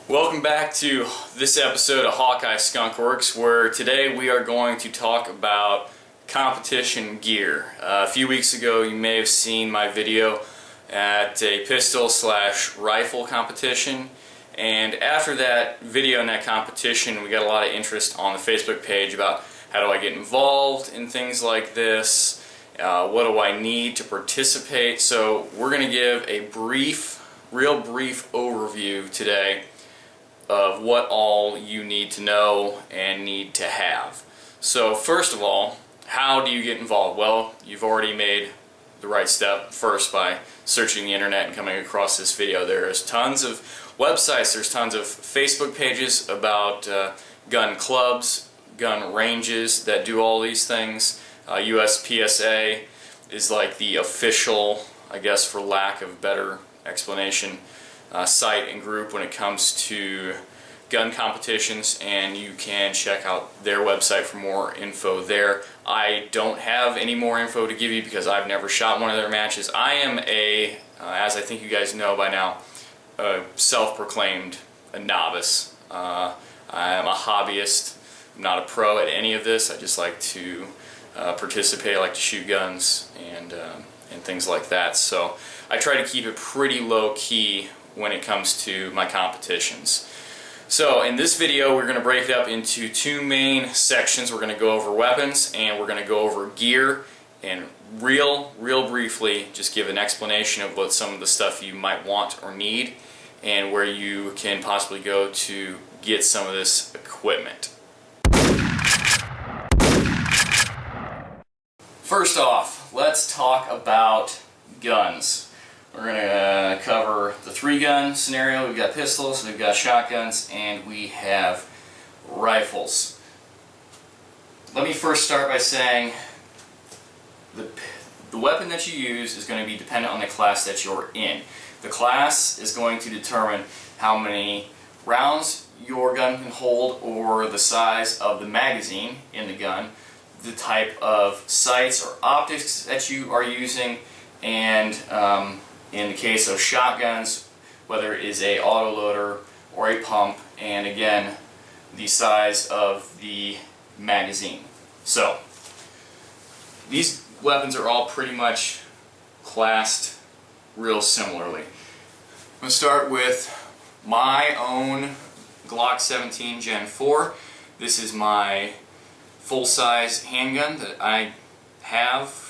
Welcome back to this episode of Hawkeye Skunk Works, where today we are going to talk about competition gear. A few weeks ago you may have seen my video at a pistol/rifle competition, and after that video and that competition we got a lot of interest on the Facebook page about how do I get involved in things like this, what do I need to participate. So we're going to give a real brief overview today of what all you need to know and need to have. So first of all, how do you get involved? Well, you've already made the right step first by searching the internet and coming across this video. There's tons of websites, there's tons of Facebook pages about gun clubs, gun ranges that do all these things. USPSA is like the official, I guess for lack of better explanation, site and group when it comes to gun competitions, and you can check out their website for more info there. I don't have any more info to give you because I've never shot one of their matches. I am as I think you guys know by now, a self-proclaimed novice. I am a hobbyist. I'm not a pro at any of this. I just like to participate. I like to shoot guns and things like that. So I try to keep it pretty low key when it comes to my competitions. So in this video we're going to break it up into two main sections. We're going to go over weapons and we're going to go over gear, and real briefly just give an explanation of what some of the stuff you might want or need and where you can possibly go to get some of this equipment. First off, let's talk about guns. We're going to cover the three-gun scenario. We've got pistols, we've got shotguns, and we have rifles. Let me first start by saying the weapon that you use is going to be dependent on the class that you're in. The class is going to determine how many rounds your gun can hold, or the size of the magazine in the gun, the type of sights or optics that you are using, and in the case of shotguns, whether it is a autoloader or a pump, and again, the size of the magazine. So, these weapons are all pretty much classed real similarly. I'm going to start with my own Glock 17 Gen 4. This is my full-size handgun that I have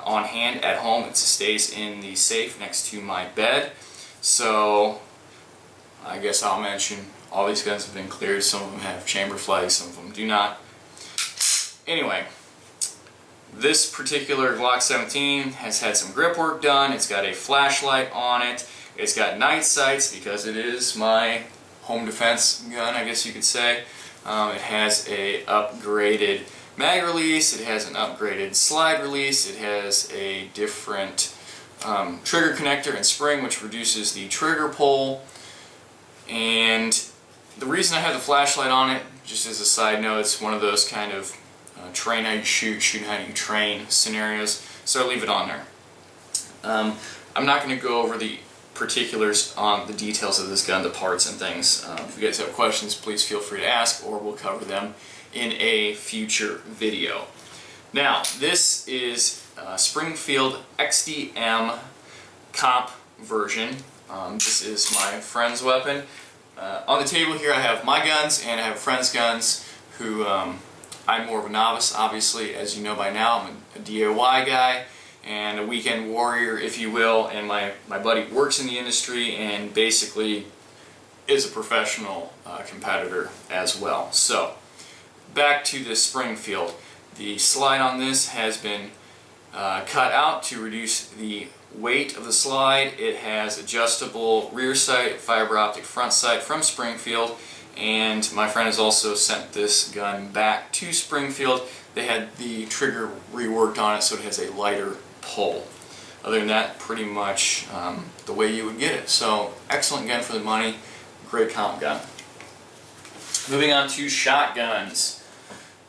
on hand at home. It stays in the safe next to my bed. So I guess I'll mention all these guns have been cleared. Some of them have chamber flags, some of them do not. Anyway, this particular Glock 17 has had some grip work done. It's got a flashlight on it. It's got night sights because it is my home defense gun, I guess you could say. It has a upgraded mag release, it has an upgraded slide release, it has a different trigger connector and spring which reduces the trigger pull. And the reason I have the flashlight on it, just as a side note, it's one of those kind of train how you shoot how you train scenarios, so I leave it on there. I'm not going to go over the particulars on the details of this gun, the parts and things. If you guys have questions, please feel free to ask, or we'll cover them in a future video. Now, this is Springfield Xd comp version. This is my friend's weapon. On the table here I have my guns and I have friends' guns who I'm more of a novice, obviously, as you know by now. I'm a DIY guy and a weekend warrior, if you will, and my buddy works in the industry and basically is a professional competitor as well. So, back to the Springfield. The slide on this has been cut out to reduce the weight of the slide. It has adjustable rear sight, fiber optic front sight from Springfield, and my friend has also sent this gun back to Springfield. They had the trigger reworked on it so it has a lighter pull. Other than that, pretty much the way you would get it. So, excellent gun for the money, great comp gun. Moving on to shotguns.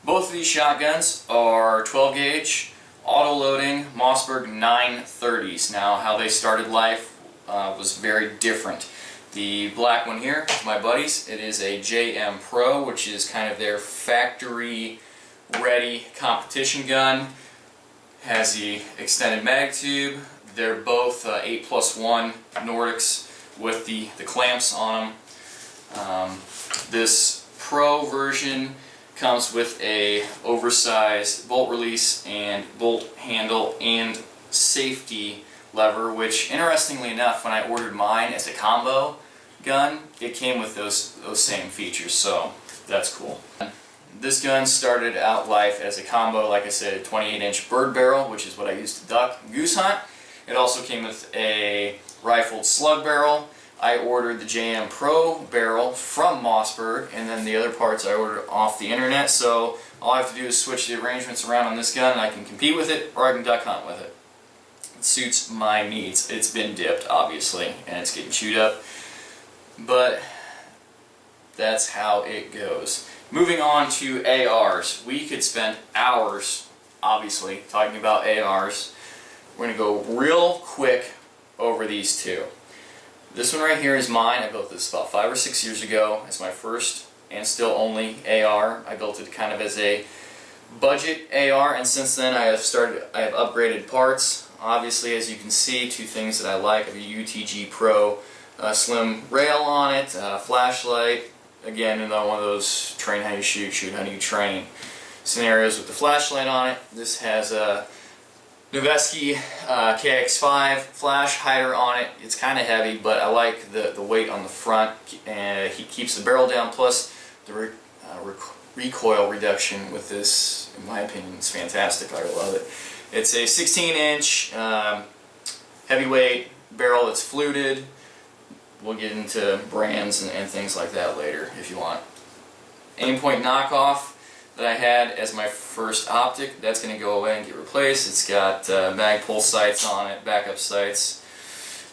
Both of these shotguns are 12 gauge, auto-loading Mossberg 930s. Now, how they started life was very different. The black one here is my buddy's. It is a JM Pro, which is kind of their factory ready competition gun. Has the extended mag tube. They're both 8+1 Nordics with the clamps on them. This Pro version comes with a oversized bolt release and bolt handle and safety lever, which interestingly enough, when I ordered mine as a combo gun, it came with those same features, so that's cool. This gun started out life as a combo, like I said, 28-inch bird barrel, which is what I used to duck and goose hunt. It also came with a rifled slug barrel. I ordered the JM Pro barrel from Mossberg, and then the other parts I ordered off the internet, so all I have to do is switch the arrangements around on this gun and I can compete with it or I can duck hunt with it. It suits my needs. It's been dipped, obviously, and it's getting chewed up, but that's how it goes. Moving on to ARs. We could spend hours, obviously, talking about ARs. We're going to go real quick over these two. This one right here is mine. I built this about 5 or 6 years ago. It's my first and still only AR. I built it kind of as a budget AR, and since then I have upgraded parts. Obviously, as you can see, two things that I like. I have a UTG Pro slim rail on it, flashlight. Again, another one of those train how you shoot, shoot how you train scenarios with the flashlight on it. This has a Noveske KX5 flash hider on it. It's kind of heavy, but I like the weight on the front, and he keeps the barrel down, plus the recoil reduction with this, in my opinion, is fantastic. I love it. It's a 16-inch heavyweight barrel that's fluted. We'll get into brands and things like that later if you want. Aimpoint knockoff that I had as my first optic, that's going to go away and get replaced. It's got Magpul sights on it, backup sights,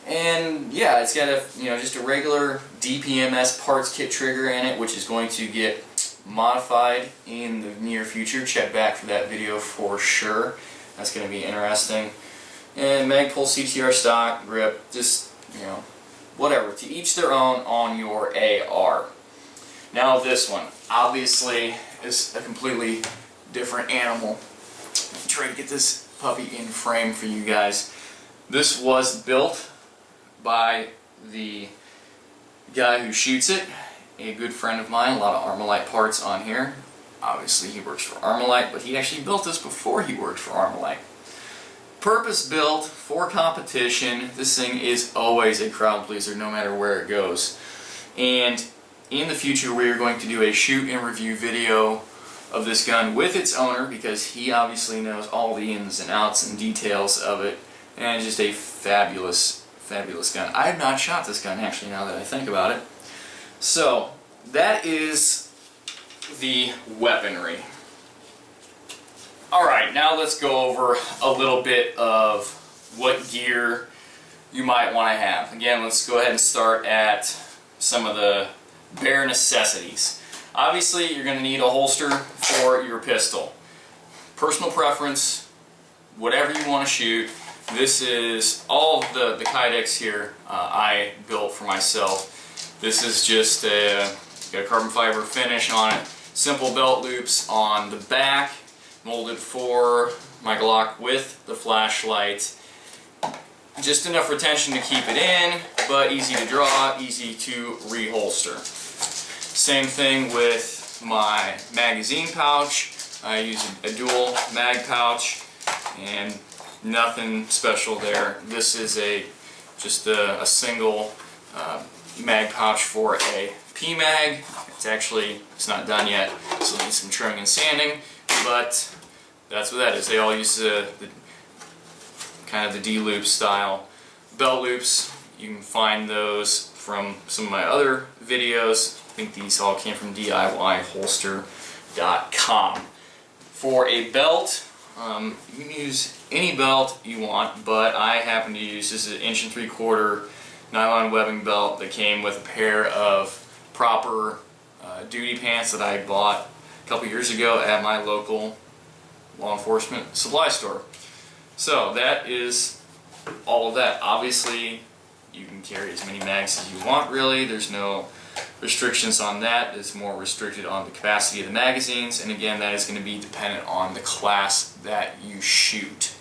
and yeah, it's got a just a regular DPMS parts kit trigger in it, which is going to get modified in the near future. Check back for that video for sure. That's going to be interesting. And Magpul CTR stock grip, just whatever, to each their own on your AR. Now this one, obviously, is a completely different animal. Try to get this puppy in frame for you guys. This was built by the guy who shoots it, a good friend of mine. A lot of Armalite parts on here. Obviously he works for Armalite, but he actually built this before he worked for Armalite. Purpose built for competition. This thing is always a crowd pleaser no matter where it goes. And in the future we are going to do a shoot and review video of this gun with its owner, because he obviously knows all the ins and outs and details of it, and it's just a fabulous, fabulous gun. I have not shot this gun actually, now that I think about it. So that is the weaponry. Alright, now let's go over a little bit of what gear you might want to have. Again, let's go ahead and start at some of the bare necessities. Obviously, you're going to need a holster for your pistol. Personal preference, whatever you want to shoot. This is all of the Kydex here I built for myself. This is just got a carbon fiber finish on it. Simple belt loops on the back, molded for my Glock with the flashlight. Just enough retention to keep it in, but easy to draw, easy to reholster. Same thing with my magazine pouch. I use a dual mag pouch, and nothing special there. This is just a single mag pouch for a PMag. It's not done yet, so it needs some trimming and sanding, but that's what that is. They all use the kind of the D-loop style belt loops. You can find those from some of my other videos. I think these all came from DIYholster.com. For a belt, you can use any belt you want, but I happen to use this is an 1 3/4 nylon webbing belt that came with a pair of proper duty pants that I bought a couple years ago at my local law enforcement supply store. So that is all of that. Obviously, you can carry as many mags as you want, really. There's no restrictions on that. It's more restricted on the capacity of the magazines, and again, that is going to be dependent on the class that you shoot.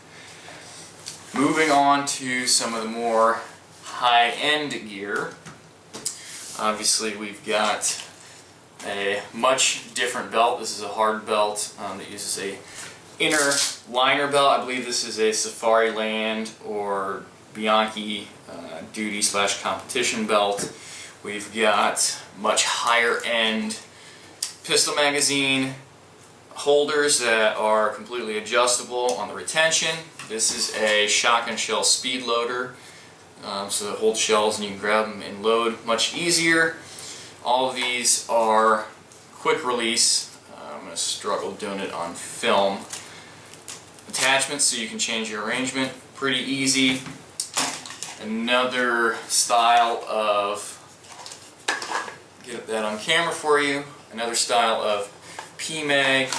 Moving on to some of the more high-end gear. Obviously, we've got a much different belt. This is a hard belt that uses a inner liner belt. I believe this is a Safariland or Bianchi duty/competition belt. We've got much higher end pistol magazine holders that are completely adjustable on the retention. This is a shotgun shell speed loader, so it holds shells and you can grab them and load much easier. All of these are quick release. I'm going to struggle doing it on film. Attachments so you can change your arrangement pretty easy. Another style of, get that on camera for you, another style of PMag,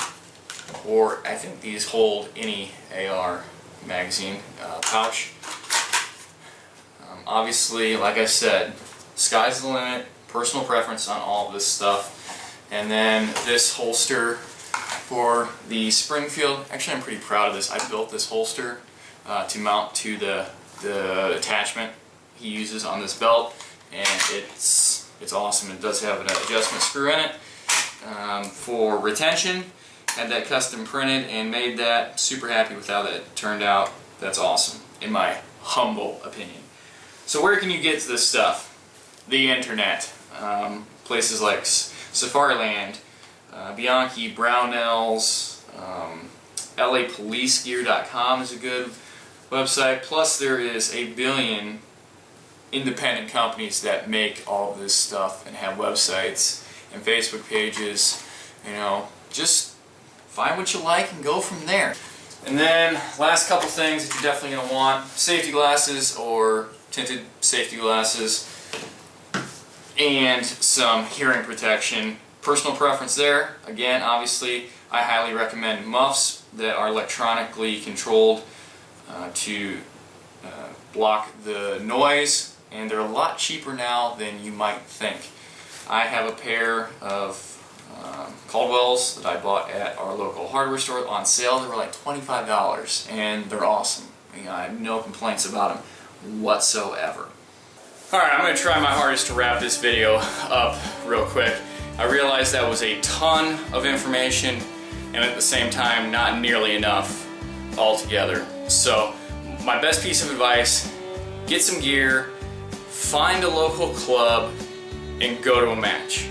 or I think these hold any AR magazine pouch. Obviously, like I said, sky's the limit, personal preference on all of this stuff. And then this holster for the Springfield, actually I'm pretty proud of this. I built this holster to mount to the attachment he uses on this belt, and it's awesome. It does have an adjustment screw in it for retention. Had that custom printed and made that. Super happy with how that turned out. That's awesome, in my humble opinion. So where can you get this stuff? The internet. Places like Safariland, Bianchi, Brownells, LAPolicegear.com is a good website. Plus there is a billion independent companies that make all of this stuff and have websites and Facebook pages. You know, just find what you like and go from there. And then last couple things that you're definitely going to want: safety glasses or tinted safety glasses, and some hearing protection. Personal preference there. Again, obviously, I highly recommend muffs that are electronically controlled to block the noise, and they're a lot cheaper now than you might think. I have a pair of Caldwell's that I bought at our local hardware store on sale. They were like $25, and they're awesome. You know, I have no complaints about them whatsoever. Alright, I'm going to try my hardest to wrap this video up real quick. I realized that was a ton of information, and at the same time not nearly enough altogether. So my best piece of advice: get some gear, find a local club, and go to a match.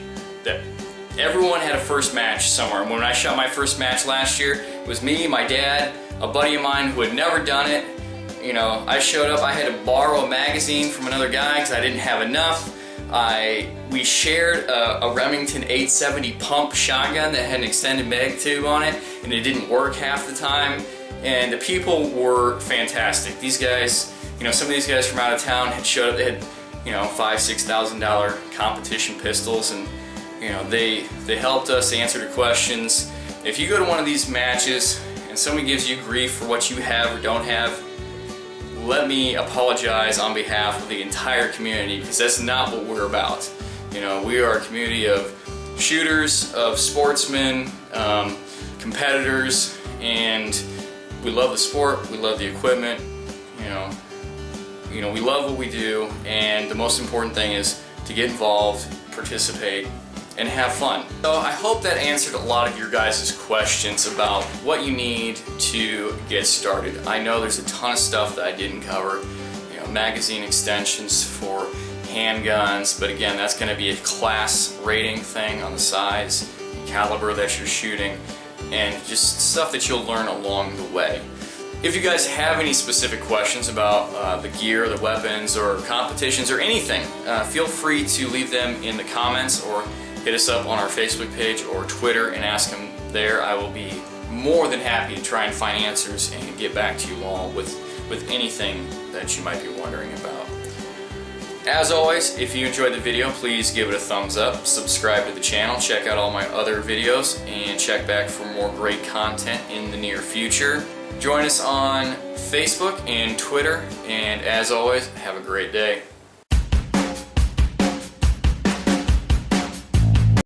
Everyone had a first match somewhere. When I shot my first match last year, it was me, my dad, a buddy of mine who had never done it. You know, I showed up, I had to borrow a magazine from another guy because I didn't have enough. We shared a Remington 870 pump shotgun that had an extended mag tube on it, and it didn't work half the time. And the people were fantastic. These guys, you know, some of these guys from out of town had showed up. They had, you know, $5,000–$6,000 competition pistols, and you know, they helped us answer the questions. If you go to one of these matches and somebody gives you grief for what you have or don't have, let me apologize on behalf of the entire community, because that's not what we're about. You know, we are a community of shooters, of sportsmen, competitors, and we love the sport, we love the equipment, you know, we love what we do, and the most important thing is to get involved, participate, and have fun. So I hope that answered a lot of your guys' questions about what you need to get started. I know there's a ton of stuff that I didn't cover, you know, magazine extensions for handguns, but again, that's going to be a class rating thing on the size, caliber that you're shooting, and just stuff that you'll learn along the way. If you guys have any specific questions about the gear, the weapons, or competitions, or anything, feel free to leave them in the comments or hit us up on our Facebook page or Twitter and ask them there. I will be more than happy to try and find answers and get back to you all with anything that you might be wondering about. As always, if you enjoyed the video, please give it a thumbs up, subscribe to the channel, check out all my other videos, and check back for more great content in the near future. Join us on Facebook and Twitter, and as always, have a great day.